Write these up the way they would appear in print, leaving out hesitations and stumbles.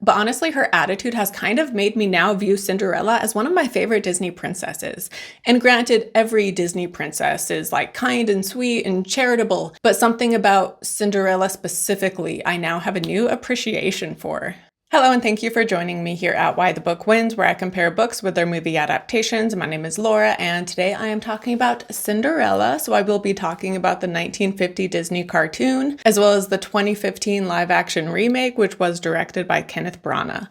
but honestly, her attitude has kind of made me now view Cinderella as one of my favorite Disney princesses. And granted, every Disney princess is like kind and sweet and charitable, but something about Cinderella specifically, I now have a new appreciation for. Hello and thank you for joining me here at Why the Book Wins, where I compare books with their movie adaptations. My name is Laura and today I am talking about Cinderella. So I will be talking about the 1950 Disney cartoon, as well as the 2015 live action remake, which was directed by Kenneth Branagh.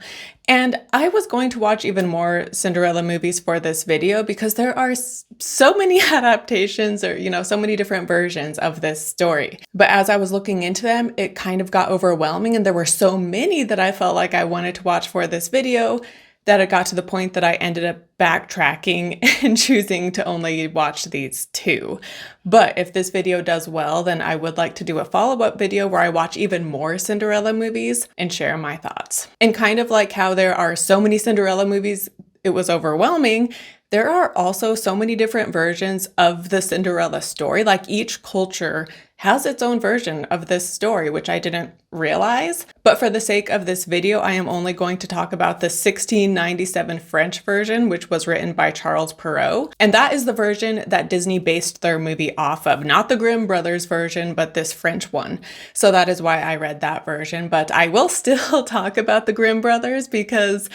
And I was going to watch even more Cinderella movies for this video because there are so many adaptations or, so many different versions of this story. But as I was looking into them, it kind of got overwhelming and there were so many that I felt like I wanted to watch for this video that it got to the point that I ended up backtracking and choosing to only watch these two. But if this video does well, then I would like to do a follow-up video where I watch even more Cinderella movies and share my thoughts. And kind of like how there are so many Cinderella movies, it was overwhelming, there are also so many different versions of the Cinderella story. Like each culture has its own version of this story, which I didn't realize. But for the sake of this video, I am only going to talk about the 1697 French version, which was written by Charles Perrault. And that is the version that Disney based their movie off of, not the Grimm brothers version, but this French one. So that is why I read that version. But I will still talk about the Grimm brothers because,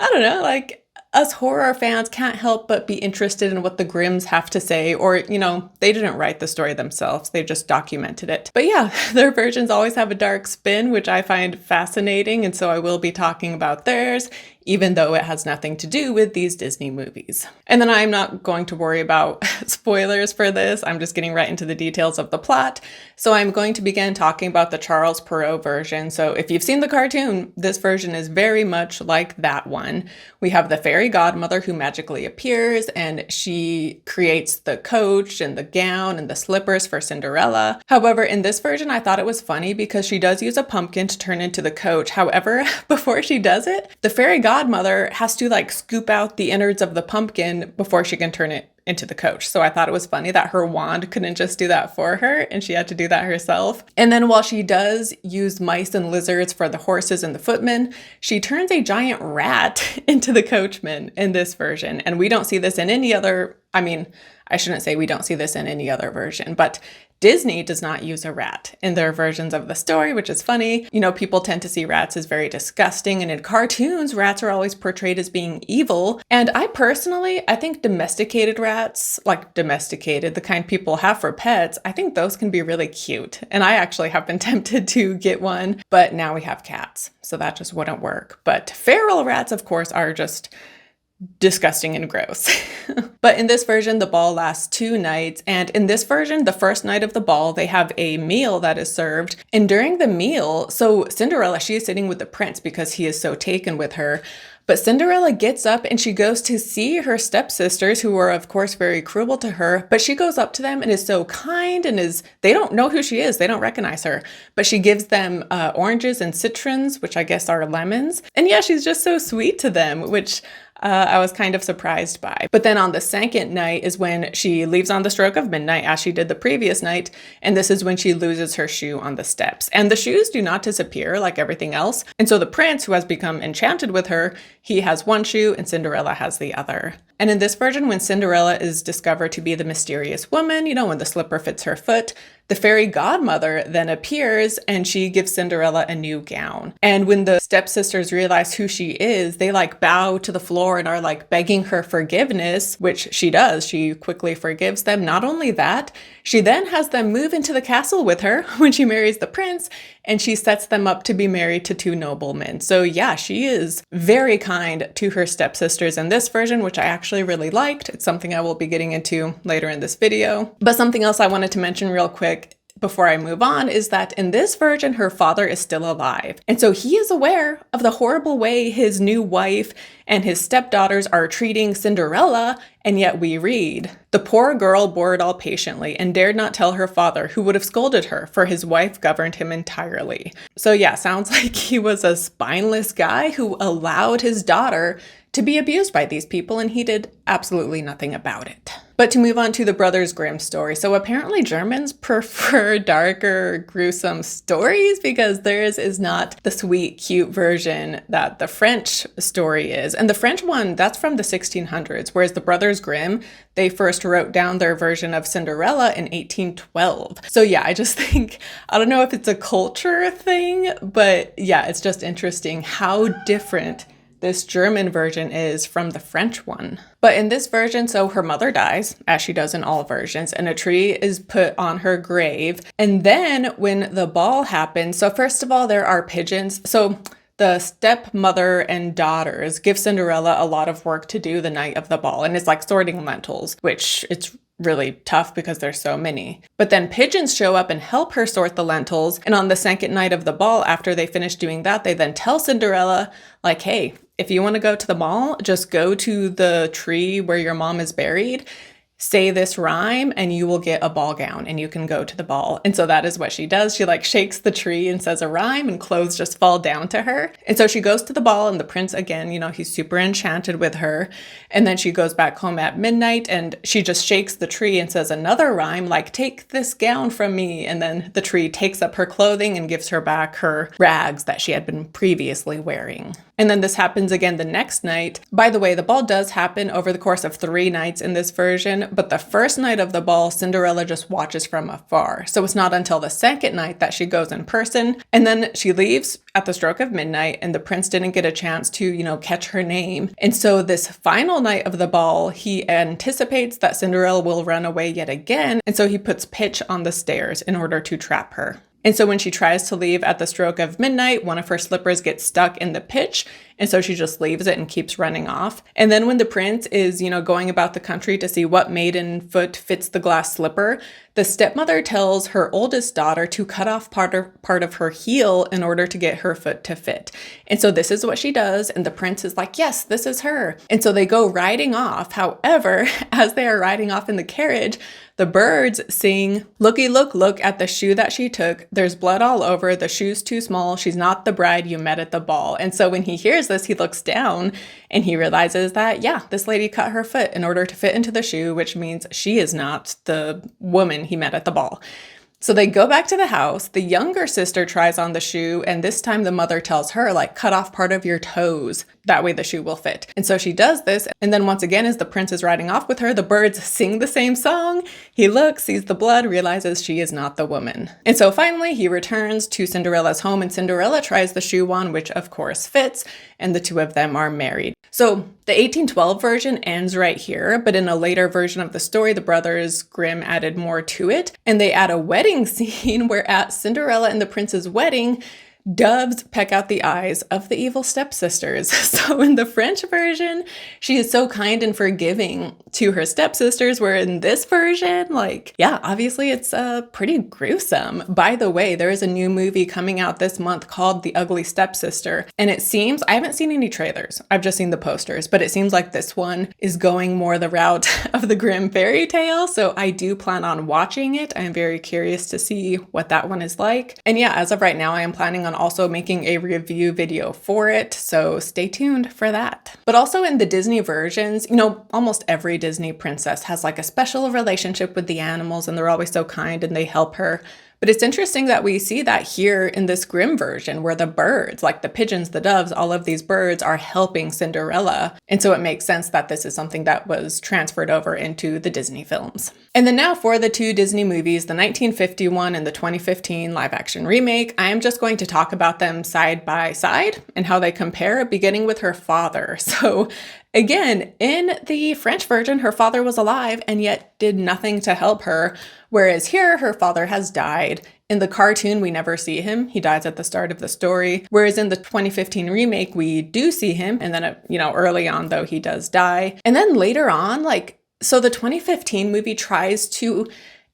I don't know, like, us horror fans can't help but be interested in what the Grimms have to say, or, they didn't write the story themselves, they just documented it. But yeah, their versions always have a dark spin, which I find fascinating, and so I will be talking about theirs, even though it has nothing to do with these Disney movies. And then I'm not going to worry about spoilers for this, I'm just getting right into the details of the plot. So I'm going to begin talking about the Charles Perrault version. So if you've seen the cartoon, this version is very much like that one. We have the fairy godmother who magically appears and she creates the coach and the gown and the slippers for Cinderella. However, in this version, I thought it was funny because she does use a pumpkin to turn into the coach. However, before she does it, the fairy godmother has to scoop out the innards of the pumpkin before she can turn it into the coach. So I thought it was funny that her wand couldn't just do that for her and she had to do that herself. And then while she does use mice and lizards for the horses and the footmen, she turns a giant rat into the coachman in this version. And we don't see this in any other, I shouldn't say we don't see this in any other version, but Disney does not use a rat in their versions of the story, which is funny. People tend to see rats as very disgusting, and in cartoons, rats are always portrayed as being evil. And I think domesticated rats, like domesticated, the kind people have for pets, I think those can be really cute. And I actually have been tempted to get one, but now we have cats, so that just wouldn't work. But feral rats, of course, are just disgusting and gross. But in this version, the ball lasts 2 nights. And in this version, the first night of the ball, they have a meal that is served. And during the meal, so Cinderella, she is sitting with the prince because he is so taken with her. But Cinderella gets up and she goes to see her stepsisters, who are of course very cruel to her, but she goes up to them and is so kind and they don't know who she is. They don't recognize her, but she gives them oranges and citrons, which I guess are lemons. And yeah, she's just so sweet to them, which I was kind of surprised by. But then on the second night is when she leaves on the stroke of midnight, as she did the previous night. And this is when she loses her shoe on the steps. And the shoes do not disappear like everything else. And so the prince, who has become enchanted with her, he has one shoe and Cinderella has the other. And in this version, when Cinderella is discovered to be the mysterious woman, when the slipper fits her foot, the fairy godmother then appears and she gives Cinderella a new gown. And when the stepsisters realize who she is, they bow to the floor and are begging her forgiveness, which she does. She quickly forgives them. Not only that, she then has them move into the castle with her when she marries the prince, and she sets them up to be married to 2 noblemen. So yeah, she is very kind to her stepsisters in this version, which I actually really liked. It's something I will be getting into later in this video. But something else I wanted to mention real quick before I move on is that in this version, her father is still alive. And so he is aware of the horrible way his new wife and his stepdaughters are treating Cinderella, and yet we read, "The poor girl bore it all patiently and dared not tell her father, who would have scolded her, for his wife governed him entirely." So yeah, sounds like he was a spineless guy who allowed his daughter to be abused by these people, and he did absolutely nothing about it. But to move on to the Brothers Grimm story. So apparently Germans prefer darker, gruesome stories because theirs is not the sweet, cute version that the French story is. And the French one, that's from the 1600s, whereas the Brothers Grimm, they first wrote down their version of Cinderella in 1812. So yeah, I just think, I don't know if it's a culture thing, but yeah, it's just interesting how different this German version is from the French one. But in this version, so her mother dies, as she does in all versions, and a tree is put on her grave. And then when the ball happens, so first of all, there are pigeons. So the stepmother and daughters give Cinderella a lot of work to do the night of the ball. And it's like sorting lentils, which it's really tough because there's so many. But then pigeons show up and help her sort the lentils. And on the second night of the ball, after they finish doing that, they then tell Cinderella, like, hey, if you want to go to the mall, just go to the tree where your mom is buried, say this rhyme, and you will get a ball gown and you can go to the ball. And so that is what she does. She like shakes the tree and says a rhyme and clothes just fall down to her. And so she goes to the ball and the prince, again, you know, he's super enchanted with her. And then she goes back home at midnight and she just shakes the tree and says another rhyme, like, take this gown from me. And then the tree takes up her clothing and gives her back her rags that she had been previously wearing. And then this happens again the next night. By the way, the ball does happen over the course of 3 nights in this version, but the first night of the ball, Cinderella just watches from afar. So it's not until the second night that she goes in person. And then she leaves at the stroke of midnight and the prince didn't get a chance to, you know, catch her name. And so this final night of the ball, he anticipates that Cinderella will run away yet again. And so he puts pitch on the stairs in order to trap her. And so when she tries to leave at the stroke of midnight, one of her slippers gets stuck in the pitch. And so she just leaves it and keeps running off. And then when the prince is, you know, going about the country to see what maiden foot fits the glass slipper, the stepmother tells her oldest daughter to cut off part of her heel in order to get her foot to fit. And so this is what she does. And the prince is like, yes, this is her. And so they go riding off. However, as they are riding off in the carriage, the birds sing, looky, look at the shoe that she took. There's blood all over. The shoe's too small. She's not the bride you met at the ball. And so when he hears this, he looks down and he realizes that, yeah, this lady cut her foot in order to fit into the shoe, which means she is not the woman he met at the ball. So they go back to the house. The younger sister tries on the shoe, and this time the mother tells her, like, cut off part of your toes. That way the shoe will fit. And so she does this. And then once again, as the prince is riding off with her, the birds sing the same song. He looks, sees the blood, realizes she is not the woman. And so finally he returns to Cinderella's home and Cinderella tries the shoe on, which of course fits, and the two of them are married. So the 1812 version ends right here, but in a later version of the story, the brothers Grimm added more to it. And they add a wedding scene where at Cinderella and the prince's wedding, doves peck out the eyes of the evil stepsisters. So in the French version, she is so kind and forgiving to her stepsisters, where in this version, like, yeah, obviously it's pretty gruesome. By the way, there is a new movie coming out this month called The Ugly Stepsister. And it seems, I haven't seen any trailers, I've just seen the posters, but it seems like this one is going more the route of the Grimm fairy tale. So I do plan on watching it. I am very curious to see what that one is like. And yeah, as of right now, I am planning on also making a review video for it, so stay tuned for that. But also in the Disney versions, you know, almost every Disney princess has like a special relationship with the animals and they're always so kind and they help her. But it's interesting that we see that here in this Grimm version where the birds, like the pigeons, the doves, all of these birds are helping Cinderella. And so it makes sense that this is something that was transferred over into the Disney films. And then now for the 2 Disney movies, the 1951 and the 2015 live action remake, I am just going to talk about them side by side and how they compare, beginning with her father. So again, in the French version, her father was alive and yet did nothing to help her. Whereas here, her father has died. In the cartoon, we never see him. He dies at the start of the story. Whereas in the 2015 remake, we do see him. And then, you know, early on, though, he does die. And then later on, like, so the 2015 movie tries to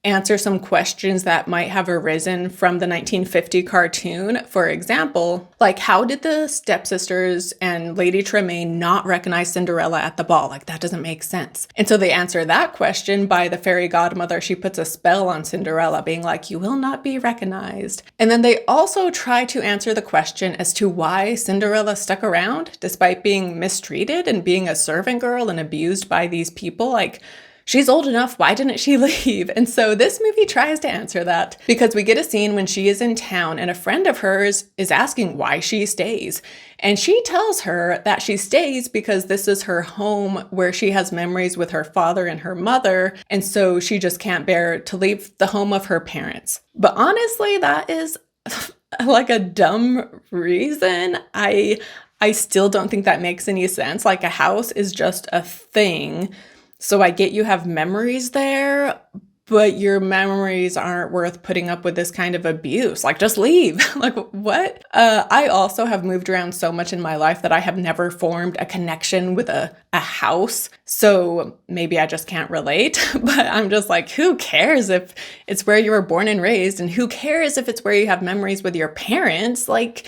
answer some questions that might have arisen from the 1950 cartoon. For example, like, how did the stepsisters and Lady Tremaine not recognize Cinderella at the ball? Like, that doesn't make sense. And so they answer that question by the fairy godmother. She puts a spell on Cinderella, being like, you will not be recognized. And then they also try to answer the question as to why Cinderella stuck around despite being mistreated and being a servant girl and abused by these people. Like, she's old enough, why didn't she leave? And so this movie tries to answer that, because we get a scene when she is in town and a friend of hers is asking why she stays. And she tells her that she stays because this is her home where she has memories with her father and her mother. And so she just can't bear to leave the home of her parents. But honestly, that is like a dumb reason. I still don't think that makes any sense. Like, a house is just a thing. So I get you have memories there, but your memories aren't worth putting up with this kind of abuse. Like, just leave. Like, what? I also have moved around so much in my life that I have never formed a connection with a house. So maybe I just can't relate, but I'm just like, who cares if it's where you were born and raised? And who cares if it's where you have memories with your parents? Like,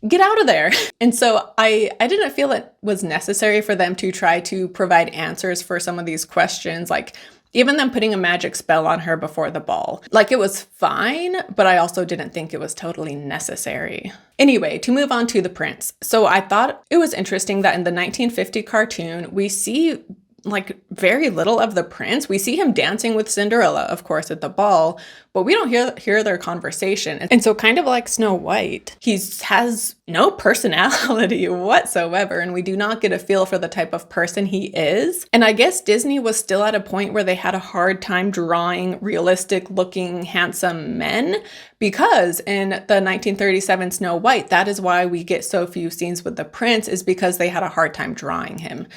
get out of there. And so I didn't feel it was necessary for them to try to provide answers for some of these questions. Like, even them putting a magic spell on her before the ball. Like, it was fine, but I also didn't think it was totally necessary. Anyway, to move on to the prince. So I thought it was interesting that in the 1950 cartoon, we see like very little of the prince. We see him dancing with Cinderella, of course, at the ball, but we don't hear their conversation. And so, kind of like Snow White, he has no personality whatsoever, and we do not get a feel for the type of person he is. And I guess Disney was still at a point where they had a hard time drawing realistic looking handsome men, because in the 1937 Snow White, that is why we get so few scenes with the prince, is because they had a hard time drawing him.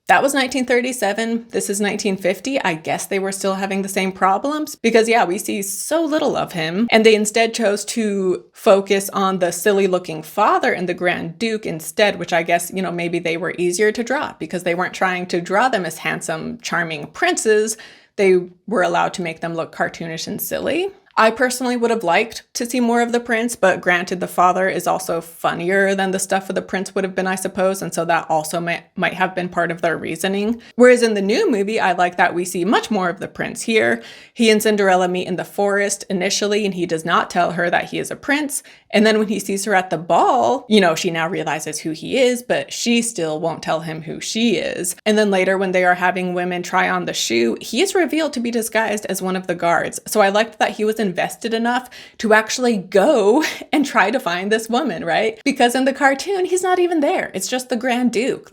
That was 1937. This is 1950. I guess they were still having the same problems because, yeah, we see so little of him. And they instead chose to focus on the silly looking father and the Grand Duke instead, which I guess, maybe they were easier to draw because they weren't trying to draw them as handsome, charming princes. They were allowed to make them look cartoonish and silly. I personally would have liked to see more of the prince, but granted, the father is also funnier than the stuff of the prince would have been, I suppose, and so that also might have been part of their reasoning. Whereas in the new movie, I like that we see much more of the prince here. He and Cinderella meet in the forest initially, and he does not tell her that he is a prince. And then when he sees her at the ball, she now realizes who he is, but she still won't tell him who she is. And then later, when they are having women try on the shoe, he is revealed to be disguised as one of the guards. So I liked that he was invested enough to actually go and try to find this woman, right? Because in the cartoon, he's not even there. It's just the Grand Duke.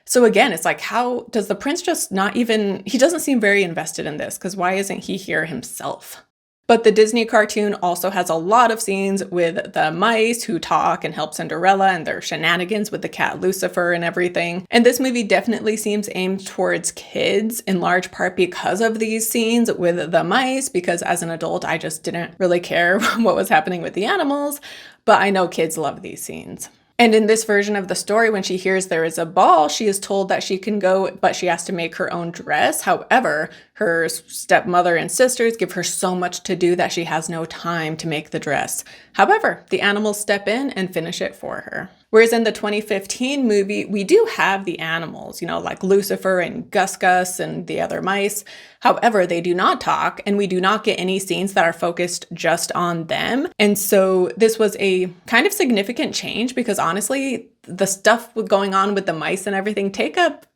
So again, it's like, how does the prince just not even, he doesn't seem very invested in this, because why isn't he here himself? But the Disney cartoon also has a lot of scenes with the mice who talk and help Cinderella and their shenanigans with the cat Lucifer and everything. And this movie definitely seems aimed towards kids, in large part because of these scenes with the mice, because as an adult, I just didn't really care what was happening with the animals. But I know kids love these scenes. And in this version of the story, when she hears there is a ball, she is told that she can go, but she has to make her own dress. However, her stepmother and sisters give her so much to do that she has no time to make the dress. However, the animals step in and finish it for her. Whereas in the 2015 movie, we do have the animals, like Lucifer and Gus Gus and the other mice. However, they do not talk, and we do not get any scenes that are focused just on them. And so this was a kind of significant change, because honestly, the stuff going on with the mice and everything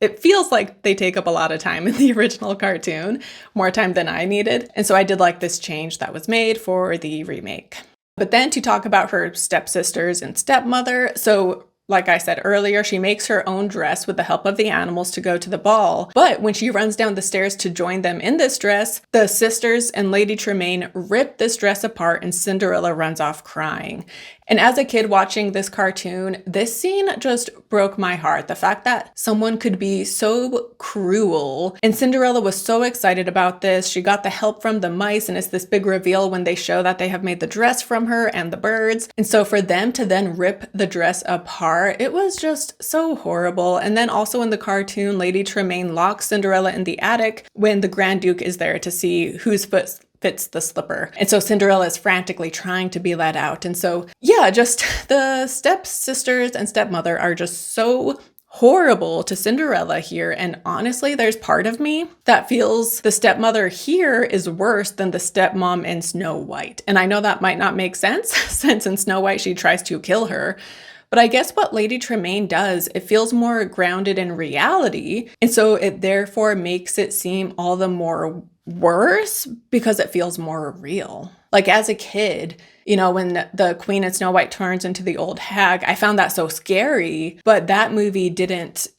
it feels like they take up a lot of time in the original cartoon, more time than I needed. And so I did like this change that was made for the remake. But then to talk about her stepsisters and stepmother. So like I said earlier, she makes her own dress with the help of the animals to go to the ball. But when she runs down the stairs to join them in this dress, the sisters and Lady Tremaine rip this dress apart and Cinderella runs off crying. And as a kid watching this cartoon, this scene just broke my heart. The fact that someone could be so cruel. And Cinderella was so excited about this. She got the help from the mice, and it's this big reveal when they show that they have made the dress from her and the birds. And so for them to then rip the dress apart, it was just so horrible. And then also in the cartoon, Lady Tremaine locks Cinderella in the attic when the Grand Duke is there to see whose foot fits the slipper. And so Cinderella is frantically trying to be let out. And so, yeah, just the stepsisters and stepmother are just so horrible to Cinderella here. And honestly, there's part of me that feels the stepmother here is worse than the stepmom in Snow White. And I know that might not make sense, since in Snow White, she tries to kill her. But I guess what Lady Tremaine does, it feels more grounded in reality. And so it therefore makes it seem all the more worse because it feels more real. Like as a kid, when the Queen and Snow White turns into the old hag, I found that so scary. But that movie didn't,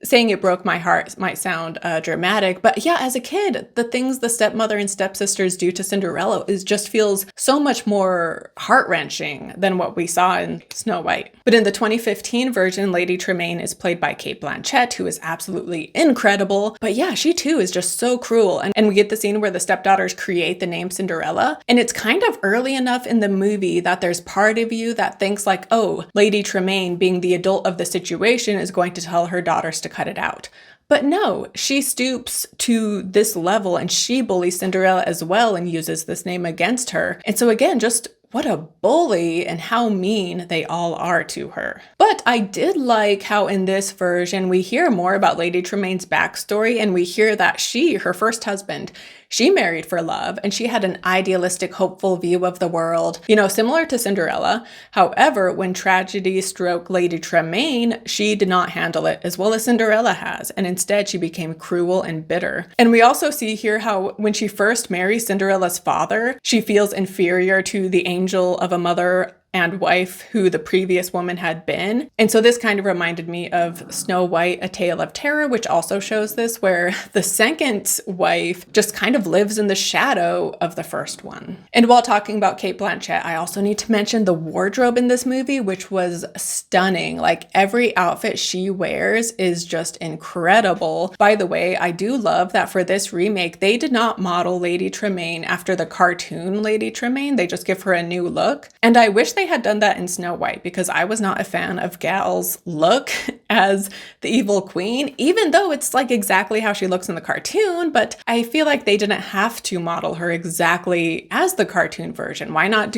saying it broke my heart might sound dramatic, but yeah, as a kid, the things the stepmother and stepsisters do to Cinderella just feels so much more heart-wrenching than what we saw in Snow White. But in the 2015 version, Lady Tremaine is played by Cate Blanchett, who is absolutely incredible. But yeah, she too is just so cruel. And we get the scene where the stepdaughters create the name Cinderella. And it's kind of early enough in the movie that there's part of you that thinks like, oh, Lady Tremaine, being the adult of the situation, is going to tell her daughters to cut it out. But no, she stoops to this level and she bullies Cinderella as well and uses this name against her. And so again, just what a bully and how mean they all are to her. But I did like how in this version we hear more about Lady Tremaine's backstory, and we hear that her first husband, she married for love and she had an idealistic, hopeful view of the world, similar to Cinderella. However, when tragedy struck Lady Tremaine, she did not handle it as well as Cinderella has, and instead she became cruel and bitter. And we also see here how when she first marries Cinderella's father, she feels inferior to the angel of a mother and wife who the previous woman had been. And so this kind of reminded me of Snow White, A Tale of Terror, which also shows this, where the second wife just kind of lives in the shadow of the first one. And while talking about Cate Blanchett, I also need to mention the wardrobe in this movie, which was stunning. Like every outfit she wears is just incredible. By the way, I do love that for this remake, they did not model Lady Tremaine after the cartoon Lady Tremaine. They just give her a new look. And I wish they had done that in Snow White, because I was not a fan of Gal's look as the evil queen, even though it's like exactly how she looks in the cartoon. But I feel like they didn't have to model her exactly as the cartoon version. Why not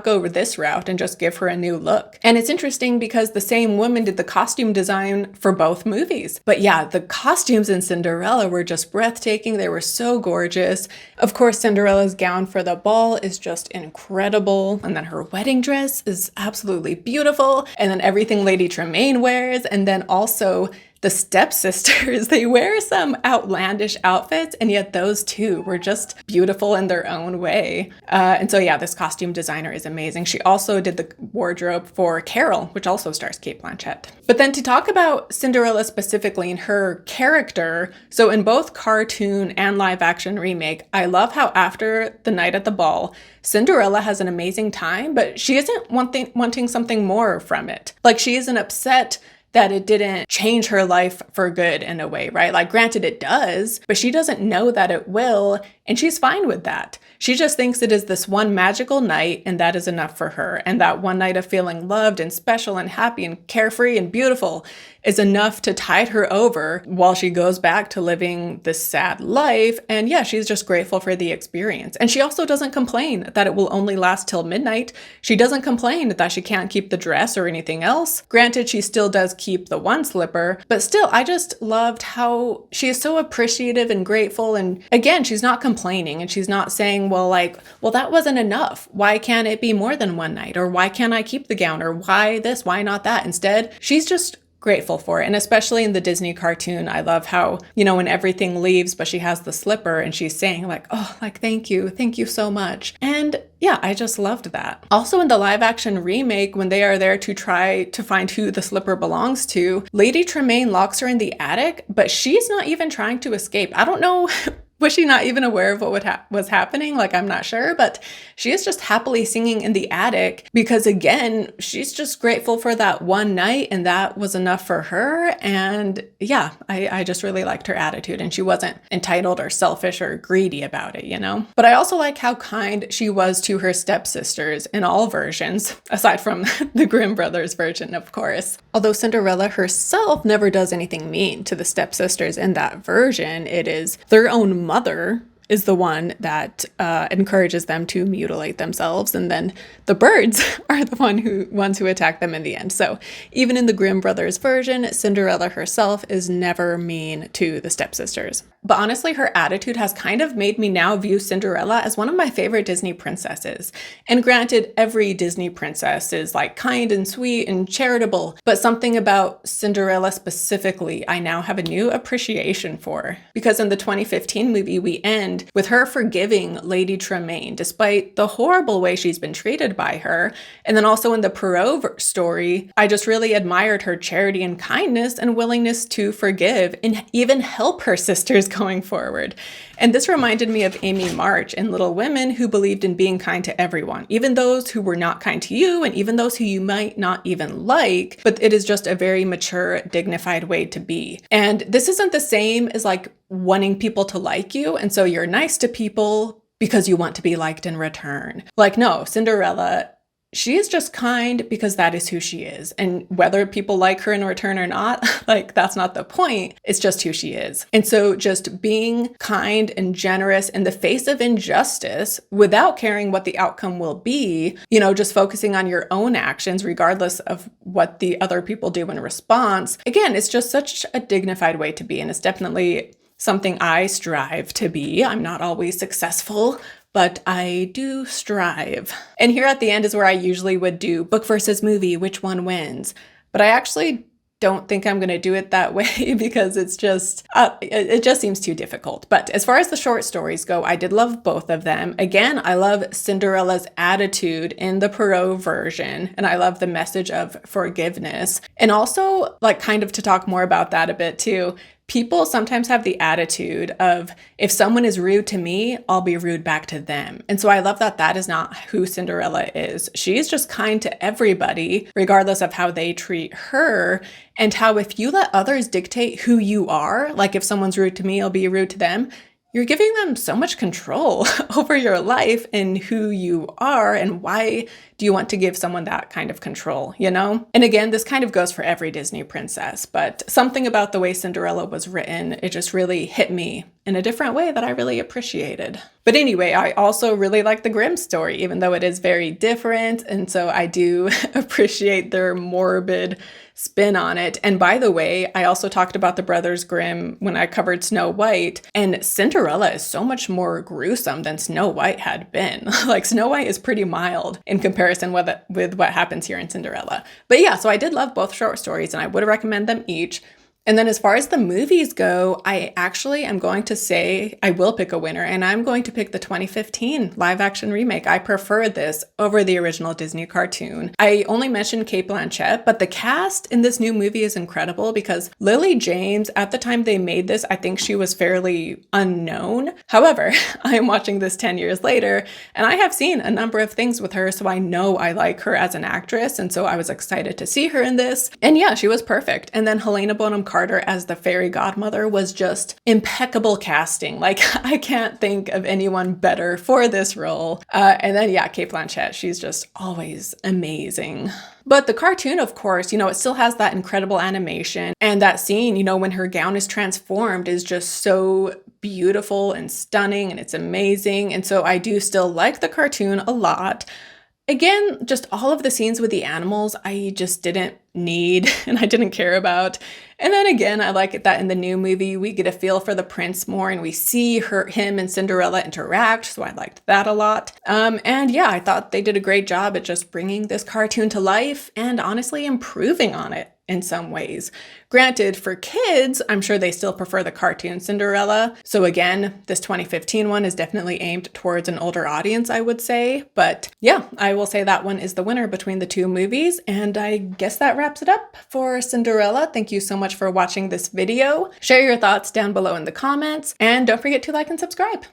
go this route and just give her a new look? And it's interesting because the same woman did the costume design for both movies. But yeah, the costumes in Cinderella were just breathtaking. They were so gorgeous. Of course, Cinderella's gown for the ball is just incredible. And then her wedding dress is absolutely beautiful. And then everything Lady Tremaine wears. And then also the stepsisters, they wear some outlandish outfits, and yet those two were just beautiful in their own way. And so yeah, this costume designer is amazing. She also did the wardrobe for Carol, which also stars Cate Blanchett. But then to talk about Cinderella specifically and her character, so in both cartoon and live action remake, I love how after the night at the ball, Cinderella has an amazing time, but she isn't wanting something more from it. Like she isn't upset that it didn't change her life for good in a way, right? Like granted it does, but she doesn't know that it will, and she's fine with that. She just thinks it is this one magical night, and that is enough for her. And that one night of feeling loved and special and happy and carefree and beautiful is enough to tide her over while she goes back to living this sad life. And yeah, she's just grateful for the experience. And she also doesn't complain that it will only last till midnight. She doesn't complain that she can't keep the dress or anything else. Granted, she still does keep the one slipper, but still, I just loved how she is so appreciative and grateful. And again, she's not complaining and she's not saying, well, that wasn't enough. Why can't it be more than one night? Or why can't I keep the gown? Or why this? Why not that? Instead, she's just grateful for it. And especially in the Disney cartoon, I love how, when everything leaves, but she has the slipper and she's saying thank you so much. And yeah, I just loved that. Also in the live action remake, when they are there to try to find who the slipper belongs to, Lady Tremaine locks her in the attic, but she's not even trying to escape. I don't know. Was she not even aware of what was happening? I'm not sure, but she is just happily singing in the attic because, again, she's just grateful for that one night and that was enough for her. And yeah, I just really liked her attitude, and she wasn't entitled or selfish or greedy about it, But I also like how kind she was to her stepsisters in all versions, aside from the Grimm brothers version, of course. Although Cinderella herself never does anything mean to the stepsisters in that version, it is their own mother is the one that encourages them to mutilate themselves, and then the birds are the ones who attack them in the end. So even in the Grimm brothers version, Cinderella herself is never mean to the stepsisters. But honestly, her attitude has kind of made me now view Cinderella as one of my favorite Disney princesses. And granted, every Disney princess is like kind and sweet and charitable, but something about Cinderella specifically, I now have a new appreciation for. Because in the 2015 movie, we end with her forgiving Lady Tremaine, despite the horrible way she's been treated by her. And then also in the Perrault story, I just really admired her charity and kindness and willingness to forgive and even help her sisters going forward. And this reminded me of Amy March in Little Women, who believed in being kind to everyone, even those who were not kind to you and even those who you might not even like, but it is just a very mature, dignified way to be. And this isn't the same as like wanting people to like you, and so you're nice to people because you want to be liked in return. Like, no, Cinderella, she is just kind because that is who she is. And whether people like her in return or not, like, that's not the point. It's just who she is. And so just being kind and generous in the face of injustice without caring what the outcome will be, you know, just focusing on your own actions, regardless of what the other people do in response. Again, it's just such a dignified way to be. And it's definitely something I strive to be. I'm not always successful, but I do strive. And here at the end is where I usually would do book versus movie, which one wins? But I actually don't think I'm going to do it that way because it's just, it just seems too difficult. But as far as the short stories go, I did love both of them. Again, I love Cinderella's attitude in the Perrault version, and I love the message of forgiveness. And also, like, kind of to talk more about that a bit too, people sometimes have the attitude of, if someone is rude to me, I'll be rude back to them. And so I love that that is not who Cinderella is. She is just kind to everybody, regardless of how they treat her, and how if you let others dictate who you are, like if someone's rude to me, I'll be rude to them, you're giving them so much control over your life and who you are, and why do you want to give someone that kind of control, you know? And again, this kind of goes for every Disney princess, but something about the way Cinderella was written, it just really hit me in a different way that I really appreciated. But anyway, I also really like the Grimm story, even though it is very different, and so I do appreciate their morbid spin on it. And by the way, I also talked about the Brothers Grimm when I covered Snow White, and Cinderella is so much more gruesome than Snow White had been. Like, Snow White is pretty mild in comparison with what happens here in Cinderella. But yeah, so I did love both short stories, and I would recommend them each. And then as far as the movies go, I actually am going to say I will pick a winner, and I'm going to pick the 2015 live action remake. I prefer this over the original Disney cartoon. I only mentioned Cate Blanchett, but the cast in this new movie is incredible because Lily James, at the time they made this, I think she was fairly unknown. However, I am watching this 10 years later, and I have seen a number of things with her, so I know I like her as an actress, and so I was excited to see her in this. And yeah, she was perfect. And then Helena Bonham Carter as the fairy godmother was just impeccable casting. Like, I can't think of anyone better for this role. And then yeah, Cate Blanchett, she's just always amazing. But the cartoon, of course, you know, it still has that incredible animation, and that scene, you know, when her gown is transformed is just so beautiful and stunning, and it's amazing. And so I do still like the cartoon a lot. Again, just all of the scenes with the animals, I just didn't need and I didn't care about. And then again, I like it that in the new movie, we get a feel for the prince more and we see him and Cinderella interact. So I liked that a lot. And yeah, I thought they did a great job at just bringing this cartoon to life and honestly improving on it in some ways. Granted, for kids, I'm sure they still prefer the cartoon Cinderella. So again, this 2015 one is definitely aimed towards an older audience, I would say. But yeah, I will say that one is the winner between the two movies. And I guess that wraps it up for Cinderella. Thank you so much for watching this video. Share your thoughts down below in the comments, and don't forget to like and subscribe.